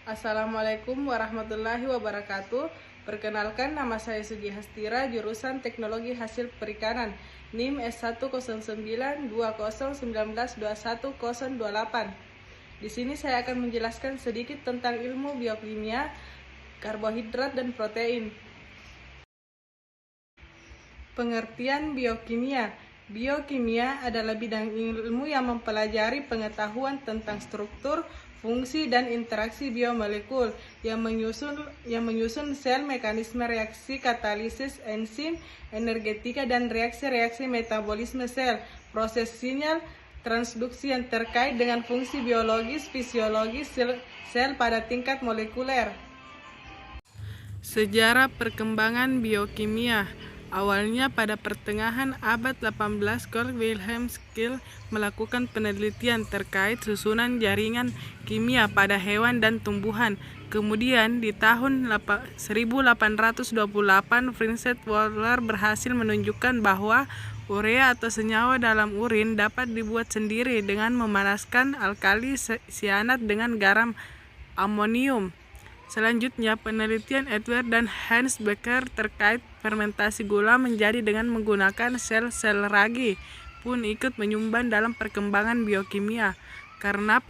Assalamualaikum warahmatullahi wabarakatuh. Perkenalkan, nama saya Sugi Hastira, jurusan Teknologi Hasil Perikanan, NIM S1092019210028. Di sini saya akan menjelaskan sedikit tentang ilmu biokimia, karbohidrat, dan protein. Pengertian biokimia. Biokimia adalah bidang ilmu yang mempelajari pengetahuan tentang struktur, fungsi, dan interaksi biomolekul yang menyusun sel, mekanisme reaksi katalisis, enzim, energetika, dan reaksi-reaksi metabolisme sel, proses sinyal transduksi yang terkait dengan fungsi biologis, fisiologis sel pada tingkat molekuler. Sejarah perkembangan biokimia. Awalnya pada pertengahan abad 18, Carl Wilhelm Scheele melakukan penelitian terkait susunan jaringan kimia pada hewan dan tumbuhan. Kemudian di tahun 1828, Vincent Waller berhasil menunjukkan bahwa urea atau senyawa dalam urin dapat dibuat sendiri dengan memanaskan alkali sianat dengan garam amonium. Selanjutnya, penelitian Edward dan Hans Becker terkait fermentasi gula menjadi dengan menggunakan sel-sel ragi pun ikut menyumbang dalam perkembangan biokimia. Karena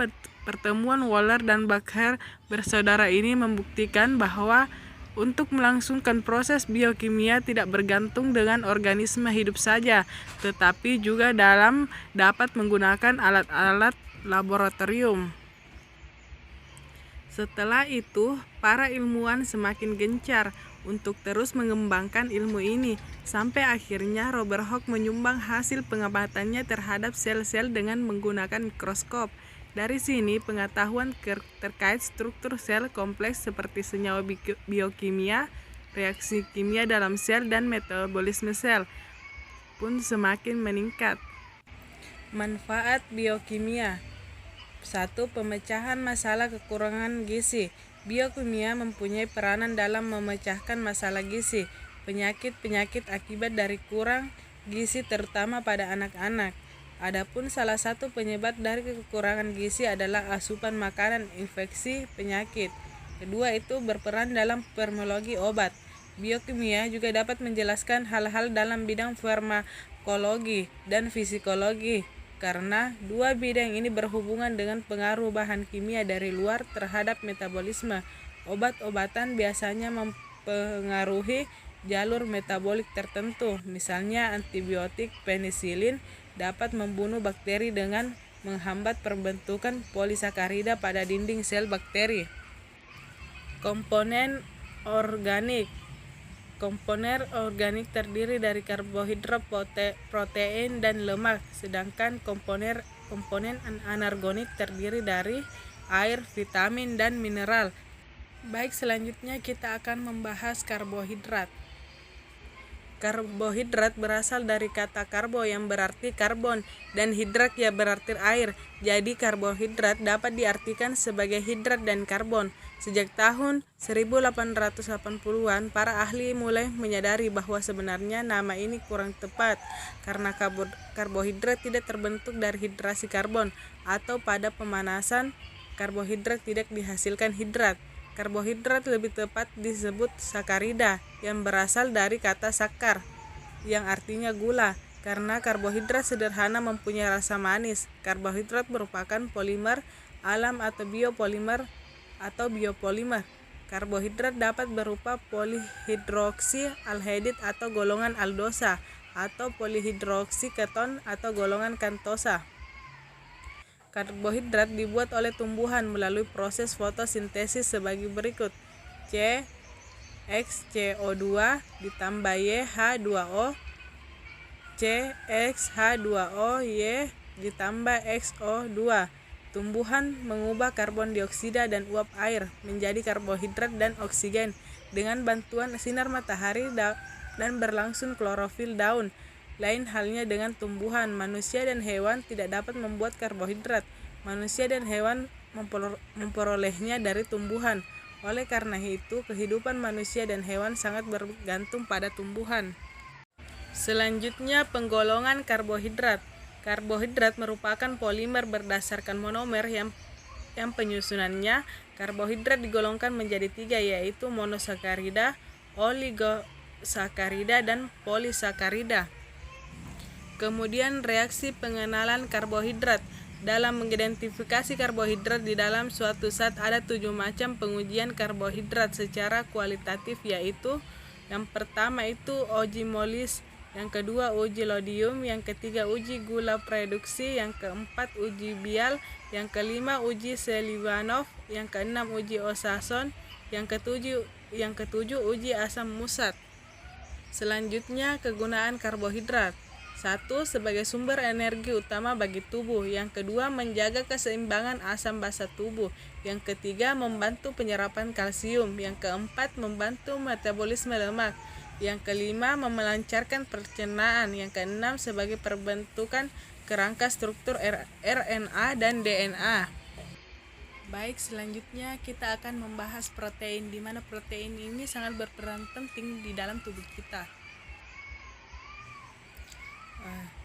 pertemuan Waller dan Becker bersaudara ini membuktikan bahwa untuk melangsungkan proses biokimia tidak bergantung dengan organisme hidup saja, tetapi juga dapat menggunakan alat-alat laboratorium. Setelah itu, para ilmuwan semakin gencar untuk terus mengembangkan ilmu ini, sampai akhirnya Robert Hooke menyumbang hasil pengamatannya terhadap sel-sel dengan menggunakan mikroskop. Dari sini, pengetahuan terkait struktur sel kompleks seperti senyawa biokimia, reaksi kimia dalam sel, dan metabolisme sel pun semakin meningkat. Manfaat biokimia. 1. Pemecahan masalah kekurangan gizi. Biokimia mempunyai peranan dalam memecahkan masalah gizi, penyakit-penyakit akibat dari kurang gizi terutama pada anak-anak. Adapun salah satu penyebab dari kekurangan gizi adalah asupan makanan, infeksi, penyakit. Kedua, itu berperan dalam farmakologi obat. Biokimia juga dapat menjelaskan hal-hal dalam bidang farmakologi dan fisikologi, karena dua bidang ini berhubungan dengan pengaruh bahan kimia dari luar terhadap metabolisme. Obat-obatan biasanya mempengaruhi jalur metabolik tertentu, misalnya antibiotik penisilin dapat membunuh bakteri dengan menghambat pembentukan polisakarida pada dinding sel bakteri. Komponen organik. Komponen organik terdiri dari karbohidrat, protein, dan lemak, sedangkan komponen anorganik terdiri dari air, vitamin, dan mineral. Baik, selanjutnya kita akan membahas karbohidrat. Karbohidrat berasal dari kata karbo yang berarti karbon dan hidrat yang berarti air. Jadi karbohidrat dapat diartikan sebagai hidrat dan karbon. Sejak tahun 1880-an, para ahli mulai menyadari bahwa sebenarnya nama ini kurang tepat karena karbohidrat tidak terbentuk dari hidrasi karbon, atau pada pemanasan karbohidrat tidak dihasilkan hidrat. Karbohidrat lebih tepat disebut sakarida yang berasal dari kata sakar yang artinya gula. Karena karbohidrat sederhana mempunyai rasa manis, karbohidrat merupakan polimer alam atau biopolimer Karbohidrat dapat berupa polihidroksi aldehyde atau golongan aldosa, atau polihidroksi keton atau golongan kantosa. Karbohidrat dibuat oleh tumbuhan melalui proses fotosintesis sebagai berikut: CXCO2 ditambah YH2O, CXH2O, Y ditambah XO2. Tumbuhan mengubah karbon dioksida dan uap air menjadi karbohidrat dan oksigen dengan bantuan sinar matahari dan berlangsung klorofil daun. Lain halnya dengan tumbuhan, manusia dan hewan tidak dapat membuat karbohidrat. Manusia dan hewan memperolehnya dari tumbuhan. Oleh karena itu, kehidupan manusia dan hewan sangat bergantung pada tumbuhan. Selanjutnya, penggolongan karbohidrat. Karbohidrat merupakan polimer berdasarkan monomer yang yang penyusunannya karbohidrat digolongkan menjadi 3, yaitu monosakarida, oligosakarida, dan polisakarida. Kemudian reaksi pengenalan karbohidrat. Dalam mengidentifikasi karbohidrat di dalam suatu zat ada 7 macam pengujian karbohidrat secara kualitatif, yaitu yang pertama itu uji molis, yang kedua uji lodium, yang ketiga uji gula reduksi, yang keempat uji Bial, yang kelima uji Selivanov, yang keenam uji Osason, yang ketujuh uji asam musat. Selanjutnya kegunaan karbohidrat. 1. Sebagai sumber energi utama bagi tubuh. Yang kedua, menjaga keseimbangan asam basa tubuh. Yang ketiga, membantu penyerapan kalsium. Yang keempat, membantu metabolisme lemak. Yang kelima, melancarkan pencernaan. Yang keenam, sebagai pembentukan kerangka struktur RNA dan DNA. Baik, selanjutnya kita akan membahas protein, di mana protein ini sangat berperan penting di dalam tubuh kita.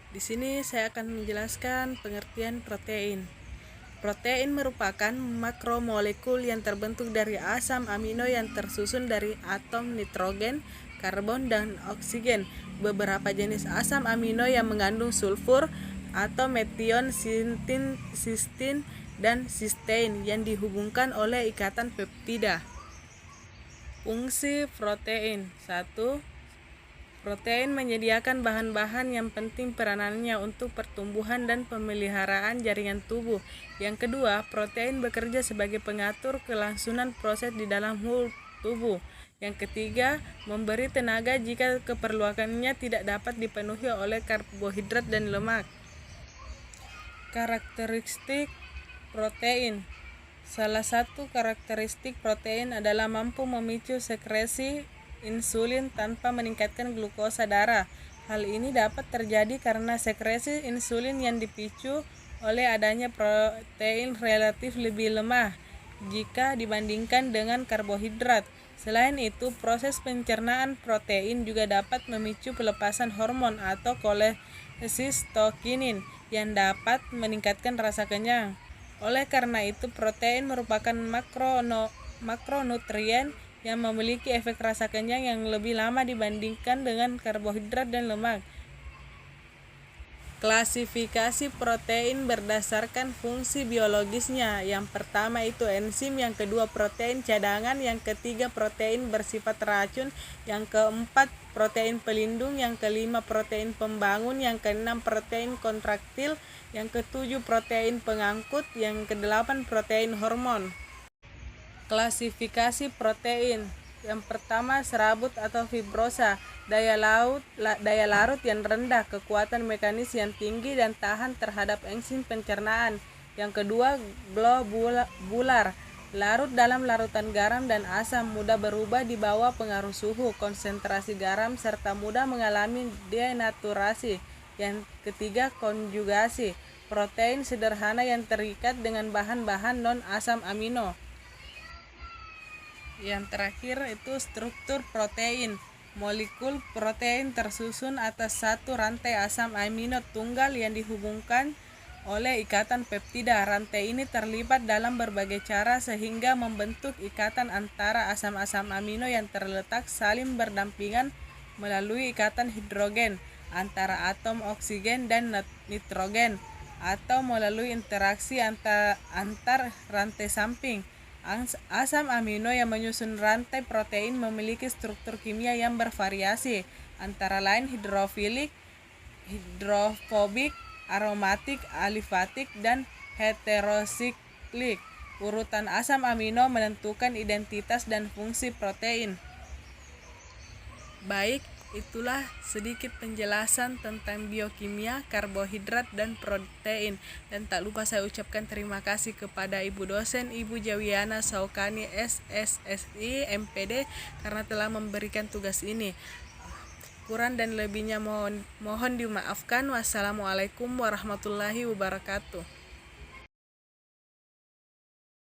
Di sini saya akan menjelaskan pengertian protein. Protein merupakan makromolekul yang terbentuk dari asam amino yang tersusun dari atom nitrogen, karbon, dan oksigen. Beberapa jenis asam amino yang mengandung sulfur atau metion, cysteine, dan cysteine yang dihubungkan oleh ikatan peptida. Fungsi protein. 1. Protein menyediakan bahan-bahan yang penting peranannya untuk pertumbuhan dan pemeliharaan jaringan tubuh. Yang kedua, protein bekerja sebagai pengatur kelangsungan proses di dalam tubuh. Yang ketiga, memberi tenaga jika keperluannya tidak dapat dipenuhi oleh karbohidrat dan lemak. Karakteristik protein. Salah satu karakteristik protein adalah mampu memicu sekresi insulin tanpa meningkatkan glukosa darah. Hal ini dapat terjadi karena sekresi insulin yang dipicu oleh adanya protein relatif lebih lemah jika dibandingkan dengan karbohidrat. Selain itu, proses pencernaan protein juga dapat memicu pelepasan hormon atau kolesistokinin yang dapat meningkatkan rasa kenyang. Oleh karena itu, protein merupakan makronutrien yang memiliki efek rasa kenyang yang lebih lama dibandingkan dengan karbohidrat dan lemak. Klasifikasi protein berdasarkan fungsi biologisnya. Yang pertama itu enzim, yang kedua protein cadangan, yang ketiga protein bersifat racun, yang keempat protein pelindung, yang kelima protein pembangun, yang keenam protein kontraktil, yang ketujuh protein pengangkut, yang kedelapan protein hormon. Klasifikasi protein. Yang pertama, serabut atau fibrosa, daya larut yang rendah, kekuatan mekanis yang tinggi dan tahan terhadap enzim pencernaan. Yang kedua, globular, larut dalam larutan garam dan asam, mudah berubah di bawah pengaruh suhu, konsentrasi garam, serta mudah mengalami denaturasi. Yang ketiga, konjugasi, protein sederhana yang terikat dengan bahan-bahan non-asam amino. Yang terakhir itu struktur protein. Molekul protein tersusun atas satu rantai asam amino tunggal yang dihubungkan oleh ikatan peptida. Rantai ini terlibat dalam berbagai cara sehingga membentuk ikatan antara asam-asam amino yang terletak saling berdampingan melalui ikatan hidrogen antara atom oksigen dan nitrogen atau melalui interaksi antar rantai samping. Asam amino yang menyusun rantai protein memiliki struktur kimia yang bervariasi, antara lain hidrofilik, hidrofobik, aromatik, alifatik, dan heterosiklik. Urutan asam amino menentukan identitas dan fungsi protein. Baik, itulah sedikit penjelasan tentang biokimia, karbohidrat, dan protein. Dan tak lupa saya ucapkan terima kasih kepada Ibu dosen Ibu Jawiana Saukani SSSI MPD karena telah memberikan tugas ini. Kurang dan lebihnya mohon dimaafkan. Wassalamualaikum warahmatullahi wabarakatuh.